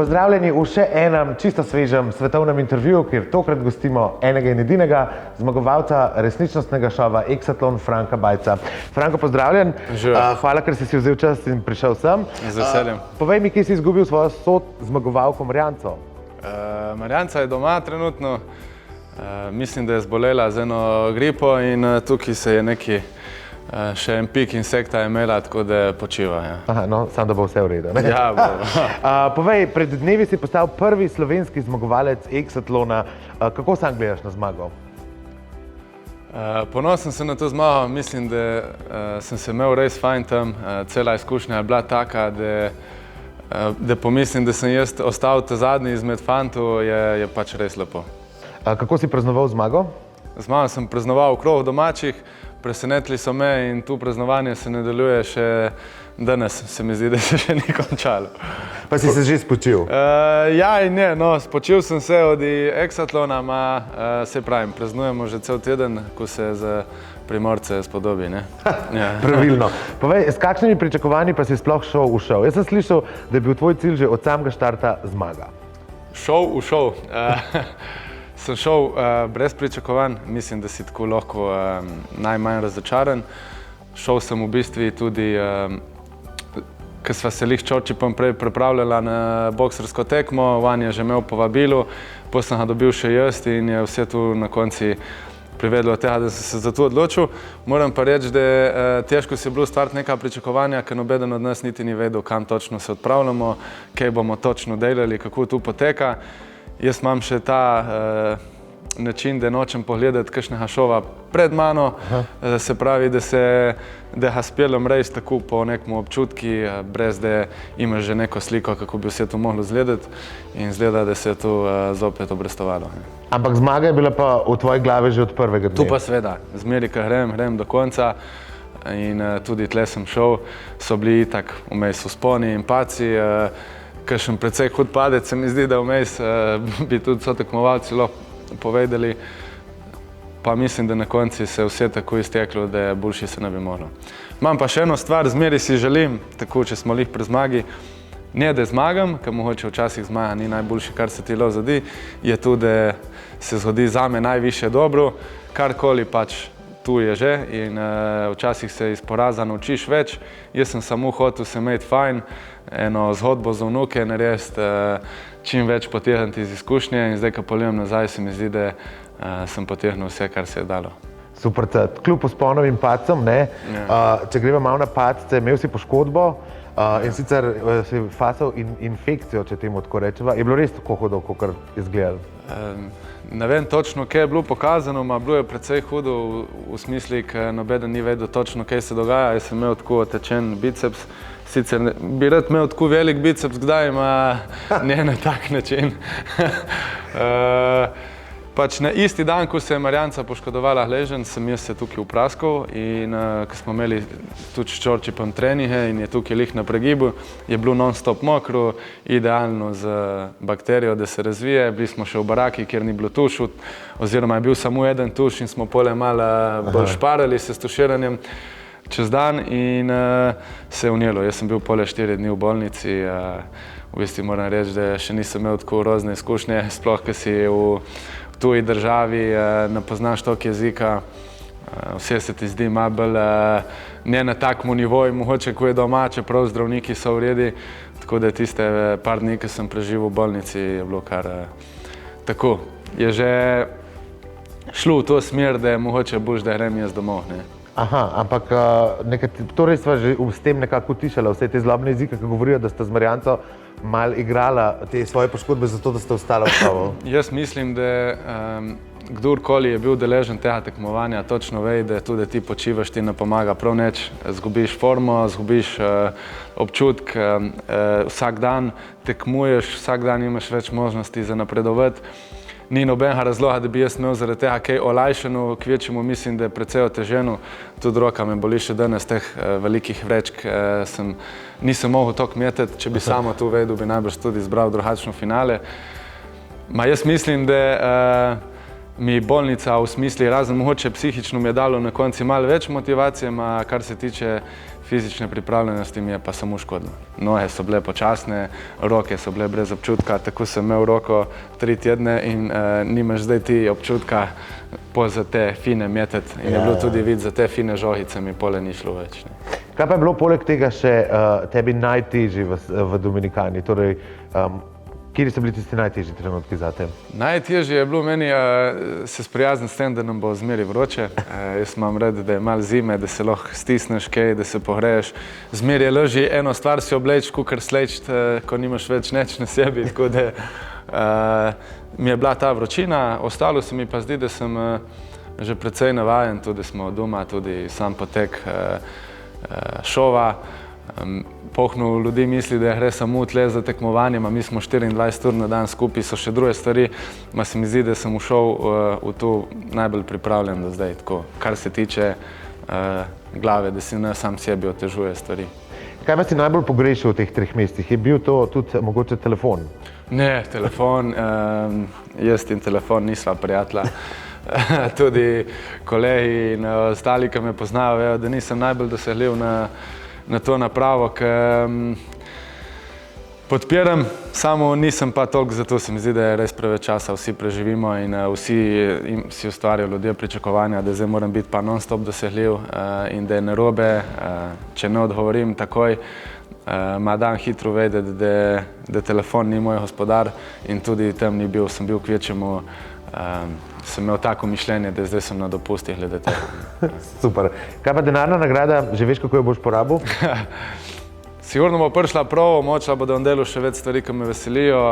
Pozdravljeni v še enem čisto svežem svetovnem intervjuju, kjer tokrat gostimo enega in edinega zmagovalca resničnostnega šova Exatlon, Franka Bajca. Franko, pozdravljen. Hvala, ker si vzel čas in prišel sem. Z veseljem. Povej mi, kje si izgubil svojo zmagovalko Marjanco? Marjanca je doma trenutno. Mislim, da je zbolela z eno gripo in tukaj se je neki še en pik insekta imela, tako da počiva. Aha, no, samo da bo vse v redu, ne? Ja, bo. Povej, pred dnevi si postal prvi slovenski zmagovalec Exatlona. Kako sam gledaš na zmago? Ponosen sem na to zmago. Mislim, da sem se imel res fajn tam. Cela izkušnja je bila taka, da pomislim, da sem jaz ostal zadnji izmed fantov, je pač res lepo. Kako si praznoval zmago? Zmago sem praznoval v krogu domačih. Presenetili so me in tu praznovanje se nadaljuje še danes. Se mi zdi, da se še ni končalo. Pa si se že spočil? Ja in ne, no, spočil sem se od Exatlona, se pravim, praznujemo že cel teden, ko se za Primorce spodobi, ne? Ja. Pravilno. Povej, s kakšnimi pričakovanji pa si sploh šel v šov? Jaz sem slišal, da je bil tvoj cilj že od samega štarta zmaga. Šov v šov. Sem šel brez pričakovanj, mislim, da si tako lahko najmanj razočaran. Šel sem v bistvu tudi, ker sva se lih Čorčipom prej pripravljala na boksarsko tekmo, Van je že imel povabilo, potem sem ga dobil še jaz in je vse tu na konci privedlo od tega, da sem se za to odločil. Moram pa reči, da težko si je bilo ustvariti neka pričakovanja, ker nobeden od nas niti ni vedel, kam točno se odpravljamo, kaj bomo točno delali, kako tu poteka. Jaz imam še ta način, da nočem pogledati kakšnega šova pred mano, se pravi, da ga speljem res tako po nekom občutki, brez da imaš že neko sliko, kako bi vse to moglo izgledati in izgleda, da se je to zopet obrestovalo. Ampak zmaga je bila pa v tvoji glavi že od prvega dne? Tu pa seveda, zmeri, ko grem do konca in tudi tle sem šel, so bili itak vmes vzponi in paci. Kakšen precej hud padec, se mi zdi, da vmes bi tudi sotekmovalci lahko povedali, pa mislim, da na konci se je vse tako izteklo, da boljši se ne bi moglo. Imam pa še eno stvar, zmeri si želim, tako če smo lih pri zmagi, ne da zmagam, ker mogoče včasih zmaga ni najboljši, kar se ti lahko zgodi, je to, da se zgodi zame najvišje dobro, karkoli pač tu je že in včasih se iz poraza naučiš več. Jaz sem samo hotel se imeti fajn, eno zgodbo za vnuke narediti, čim več potegniti iz izkušnje in zdaj, ko pogledam nazaj, se mi zdi, da sem potegnil vse, kar se je dalo. Super, kljub vzponovim padcem, ne? Če greva malo na padce, imel si poškodbo in sicer si fasal infekcijo, če temu tako rečeva. Je bilo res tako hudo, kakor je izgledalo? Ne vem točno, kaj je bilo pokazano, bilo je precej hudo v smislu, ker nobeden ni vedel točno, kaj se dogaja. Jaz sem imel tako otečen biceps, sicer bi rad imel tako velik biceps, kdaj ima ne na tak način. Pač na isti dan, ko se je Marjanca poškodovala Hležen, sem jaz se tukaj upraskal in ko smo imeli tudi s Čorčipom treninge in je tukaj lih na pregibu, je bilo non-stop mokro, idealno z bakterijo, da se razvije. Bili smo še v baraki, kjer ni bilo tuš, oziroma je bil samo eden tuš in smo pole malo bolj šparali se s tuširanjem čez dan in se je unijelo. Jaz sem bil pole 4 dni v bolnici, v bistvu moram reči, da še nisem imel tako grozne izkušnje, sploh, ker si v tuji državi, ne poznaš toliko jezika, vse se ti zdi malo bolj ne na takem nivoju, mogoče ko je doma, čeprav zdravniki so v redu, tako da tiste par dni, ki sem preživel v bolnici, je bilo kar tako. Je že šlo v to smer, da je mogoče boljše, da grem jaz domov, ne. Aha, ampak torej sva že s tem nekako utišala vse te zlobne jezike, ki govorijo, da sta z Marjanco malo igrala te svoje poškodbe zato, da sta ostala v šovu. Jaz mislim, da kdorkoli je bil deležen tega tekmovanja, točno ve, da tudi ti počivaš, ti ne pomaga prav nič, zgubiš formo, zgubiš občutek, vsak dan tekmuješ, vsak dan imaš več možnosti za napredovati. Ni nobenega razloga, da bi jaz imel zaradi tega kaj olajšano, kvečemu mislim, da je precej oteženo. Tudi roka me boli še danes teh velikih vrečk, nisem mogel toliko metati, če bi samo to vedel, bi najbrž tudi izbral drugačno finale. Jaz mislim, da mi bolnica v smislu, razen mogoče psihično mi je dalo na konci malo več motivacije, kar se tiče fizične pripravljenosti mi je pa samo škodilo. Noge so bile počasne, roke so bile brez občutka, tako sem imel roko 3 tedne in nimaš zdaj ti občutka za te fine metati in je bilo tudi vid za te fine žogice mi pole ni šlo več. Kaj pa je bilo poleg tega še tebi najtežji v Dominikani? Torej, kje so bili tisti najtežji trenutki zate? Najtežje je bilo meni se sprijazniti s tem, da nam bo zmeri vroče. Jaz imam rad, da je malo zime, da se lahko stisneš kaj, da se pohreješ. Zmeri je lažje eno stvar si obleči, kakor sleči, ko nimaš več nič na sebi. Tako da mi je bila ta vročina, ostalo se mi pa zdi, da sem že precej navajen, tudi smo doma, tudi sam potek šova. Pohnu ljudi misli, da gre samo tle za tekmovanje, mi smo 24 ur na dan skupaj, so še druge stvari, se mi zdi, da sem šel v to najbolj pripravljen do zdaj, tako, kar se tiče glave, da si ne sam sebi otežuje stvari. Kaj pa si najbolj pogrešal v teh 3 mesecih? Je bil to tudi mogoče telefon? Ne, telefon, jaz in telefon nisva prijatelja. Tudi kolegi in ostali, ki me poznajo, vejo, da nisem najbolj dosegljiv na to napravo, ker podpiram, samo nisem pa toliko, zato se mi zdi, da je res preveč časa, vsi preživimo in vsi si ustvarjajo ljudje pričakovanja, da zdaj moram biti pa non-stop dosegljiv in da je narobe, če ne odgovorim takoj, ima dan hitro vedeti, da telefon ni moj gospodar in tudi tam ni bil, sem bil kvečemu, sem imel tako mišljenje, da zdaj sem na dopustih glede tega. Super. Kaj pa denarna nagrada, že veš, kako jo boš porabil? Sigurno bo prišla prav, močla bo, da bom delal še več stvari, ki me veselijo,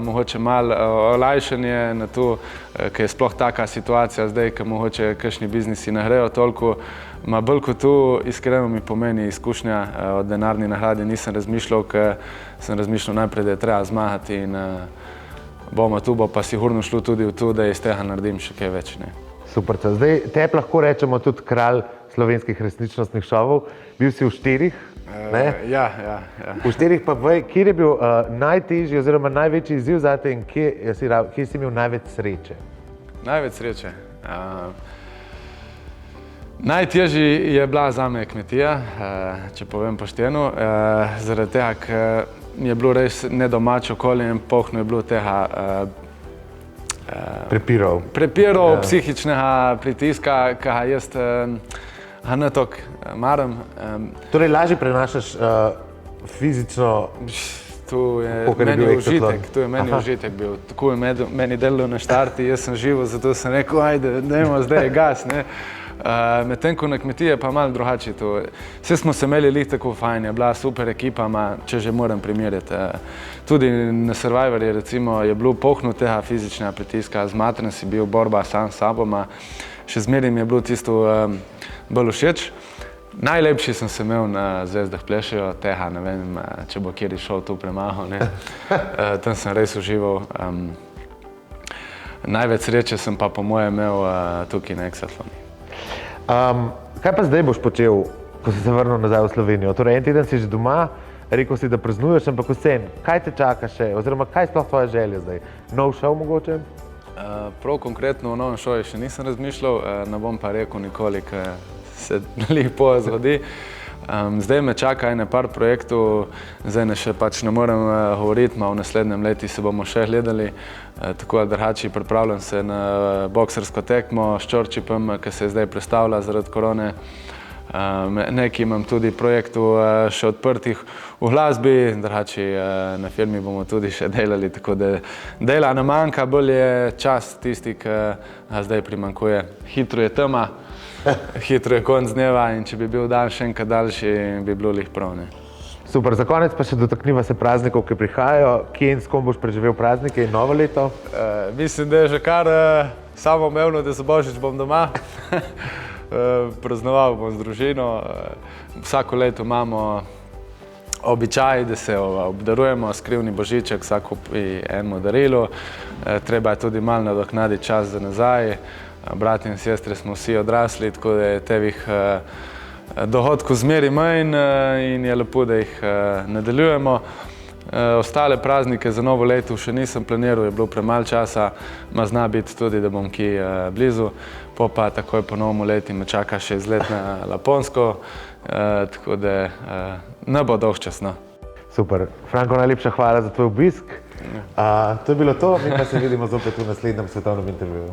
mogoče malo olajšanje na to, ker je sploh taka situacija zdaj, ker mogoče kakšni biznisi ne grejo toliko. Ma bolj kot tu, iskreno mi pomeni izkušnja o denarni nagradi, nisem razmišljal, ker sem razmišljal najprej, da je treba zmagati in bomo tu, bo pa sigurno šlo tudi v to, da iz tega naredim še kaj več. Super, zdaj tep lahko rečemo tudi kralj slovenskih resničnostnih šovov. Bil si v 4, ne? Ja. V 4 pa vej, kje je bil najtežji oziroma največji izziv zate in kje si imel največ sreče? Največ sreče? Najtežji je bila zame kmetija, če povem pošteno, zaradi tega, ker mi je bilo res nedomače okolje in pohno je bilo tega prepirov, psihičnega pritiska, ki ga jaz ne toliko maram. Torej lažje prenašaš fizično, Tu je meni užitek bil. Tako je meni delalo na štarti, jaz sem živo, zato sem rekel, ajde, dajmo zdaj gas. Medtem ko na kmetiji je pa malo drugače to. Vse smo se imeli lih tako fajn, je bila super ekipa, če že moram primerjati. Tudi na Survivorju recimo je bilo pohnu tega fizičnega pritiska, zmatren si bil, borba sam s sabo, še zmeraj mi je bilo tisto bolj všeč. Najlepši sem se imel na Zvezdah plešejo, tega ne vem, če bo kjer šel tu premahal, tam sem res užival. Največ sreče sem pa po mojem imel tukaj na Exatlonu. Kaj pa zdaj boš počel, ko si se vrnil nazaj v Slovenijo? Torej, en teden si že doma, rekel si, da praznuješ, ampak vseeno, kaj te čaka še, oziroma kaj sploh tvoja želja zdaj? Nov šov mogoče? Prav konkretno o novem šovu še nisem razmišljal, ne bom pa rekel nikoli, ker se lepo zgodi. Zdaj me čaka ene par projektov, zdaj še pač ne morem govoriti, v naslednjem leti se bomo še gledali, tako da drugače pripravljam se na boksersko tekmo s Čorčipom, ki se zdaj prestavlja zaradi korone. Nekaj imam tudi projektov še odprtih v glasbi, drugače na filmi bomo tudi še delali, tako da dela ne manjka, bolj je čas tisti, ki zdaj primanjkuje. Hitro je tema. Hitro je konc dneva in če bi bil dan še enkrat daljši, bi bilo lih prav. Super, za konec pa še dotakniva se praznikov, ki prihajajo. Kje in s kom boš preživel praznike in novo leto? Mislim, da je že kar samoumevno, da za Božič bom doma. Praznoval bom z družino. Vsako leto imamo običaj, da se obdarujemo, skrivni božiček, vsako eno darilo. Treba je tudi malo nadoknaditi čas za nazaj. Brat in sestre smo vsi odrasli, tako da je tevih dohodkov zmeri manj in je lepo, da jih nadaljujemo. Ostale praznike za novo leto še nisem planiral, je bilo premalo časa, ma zna biti tudi, da bom kje blizu. Pa takoj po novem letu me čaka še izlet na Laponsko, tako da ne bo dolgčas. No. Super. Franko, najlepša hvala za tvoj obisk. To je bilo to, mi pa se vidimo zopet v naslednjem svetovnem intervjuju.